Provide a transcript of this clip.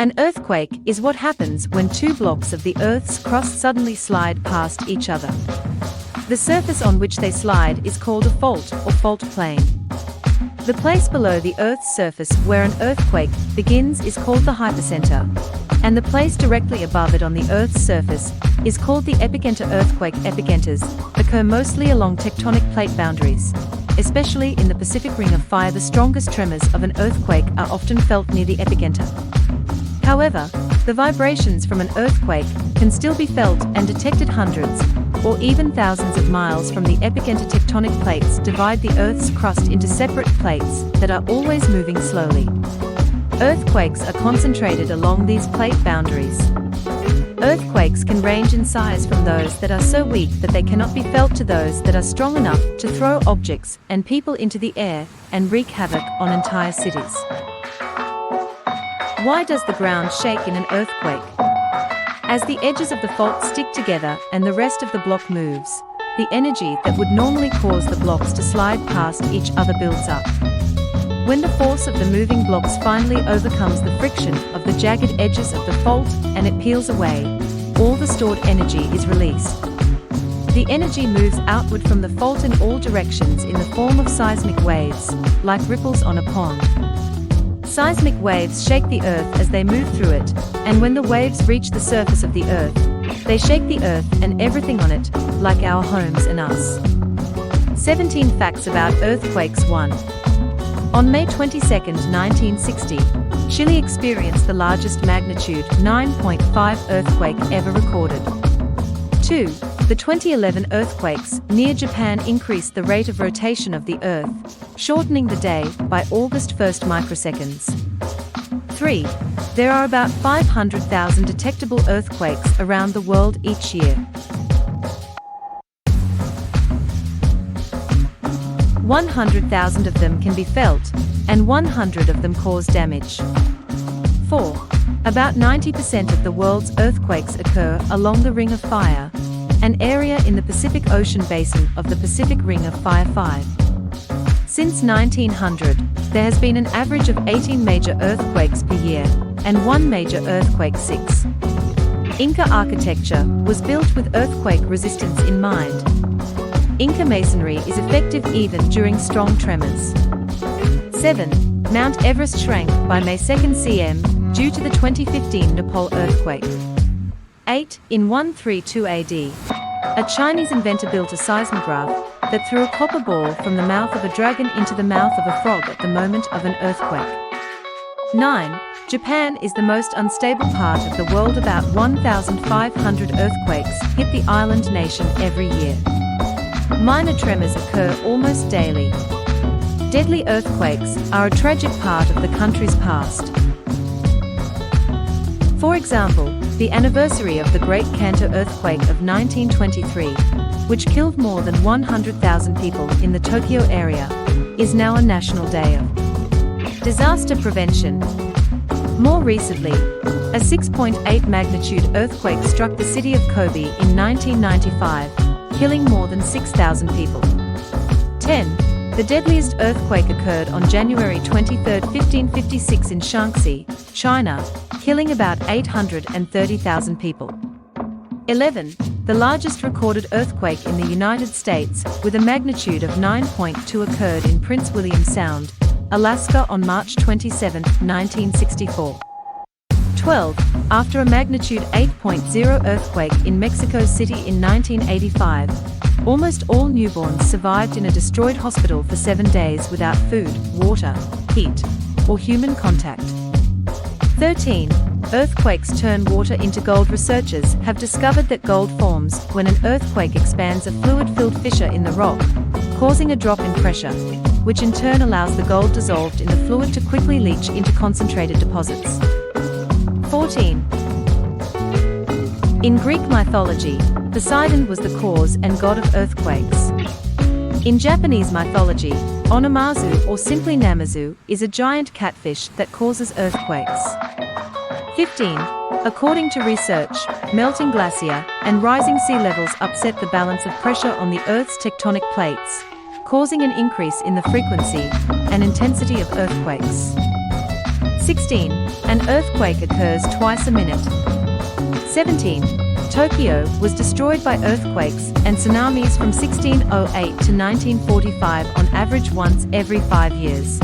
An earthquake is what happens when two blocks of the Earth's crust suddenly slide past each other. The surface on which they slide is called a fault or fault plane. The place below the Earth's surface where an earthquake begins is called the hypocenter, and the place directly above it on the Earth's surface is called the epicenter. Earthquake epicenters occur mostly along tectonic plate boundaries, especially in the Pacific Ring of Fire. The strongest tremors of an earthquake are often felt near the epicenter. However, the vibrations from an earthquake can still be felt and detected hundreds or even thousands of miles from the epicenter. Tectonic plates divide the Earth's crust into separate plates that are always moving slowly. Earthquakes are concentrated along these plate boundaries. Earthquakes can range in size from those that are so weak that they cannot be felt to those that are strong enough to throw objects and people into the air and wreak havoc on entire cities. Why does the ground shake in an earthquake? As the edges of the fault stick together and the rest of the block moves, the energy that would normally cause the blocks to slide past each other builds up. When the force of the moving blocks finally overcomes the friction of the jagged edges of the fault and it peels away, all the stored energy is released. The energy moves outward from the fault in all directions in the form of seismic waves, like ripples on a pond. Seismic waves shake the Earth as they move through it, and when the waves reach the surface of the Earth, they shake the Earth and everything on it, like our homes and us. 17 facts about earthquakes. 1. On May 22, 1960, Chile experienced the largest magnitude 9.5 earthquake ever recorded. 2. The 2011 earthquakes near Japan increased the rate of rotation of the Earth, shortening the day by August 1 microseconds. 3. There are about 500,000 detectable earthquakes around the world each year. 100,000 of them can be felt, and 100 of them cause damage. 4. About 90% of the world's earthquakes occur along the Ring of Fire, an area in the Pacific Ocean basin of the Pacific Ring of Fire. 5. Since 1900, there has been an average of 18 major earthquakes per year, and 1 major earthquake. 6. Inca architecture was built with earthquake resistance in mind. Inca masonry is effective even during strong tremors. 7. Mount Everest shrank by May 2 cm due to the 2015 Nepal earthquake. 8. In 132 AD, a Chinese inventor built a seismograph that threw a copper ball from the mouth of a dragon into the mouth of a frog at the moment of an earthquake. 9. Japan is the most unstable part of the world. About 1,500 earthquakes hit the island nation every year. Minor tremors occur almost daily. Deadly earthquakes are a tragic part of the country's past. For example, the anniversary of the Great Kanto earthquake of 1923, which killed more than 100,000 people in the Tokyo area, is now a national day of disaster prevention. More recently, a 6.8 magnitude earthquake struck the city of Kobe in 1995, killing more than 6,000 people. 10. The deadliest earthquake occurred on January 23, 1556 in Shaanxi, China, killing about 830,000 people. 11. The largest recorded earthquake in the United States, with a magnitude of 9.2, occurred in Prince William Sound, Alaska on March 27, 1964. 12. After a magnitude 8.0 earthquake in Mexico City in 1985, almost all newborns survived in a destroyed hospital for 7 days without food, water, heat, or human contact. 13. Earthquakes turn water into gold. Researchers have discovered that gold forms when an earthquake expands a fluid-filled fissure in the rock, causing a drop in pressure, which in turn allows the gold dissolved in the fluid to quickly leach into concentrated deposits. 14. In Greek mythology, Poseidon was the cause and god of earthquakes. In Japanese mythology, Onamazu, or simply Namazu, is a giant catfish that causes earthquakes. 15. According to research, melting glacier and rising sea levels upset the balance of pressure on the Earth's tectonic plates, causing an increase in the frequency and intensity of earthquakes. 16. An earthquake occurs twice a minute. 17. Tokyo was destroyed by earthquakes and tsunamis from 1608 to 1945 on average once every 5 years.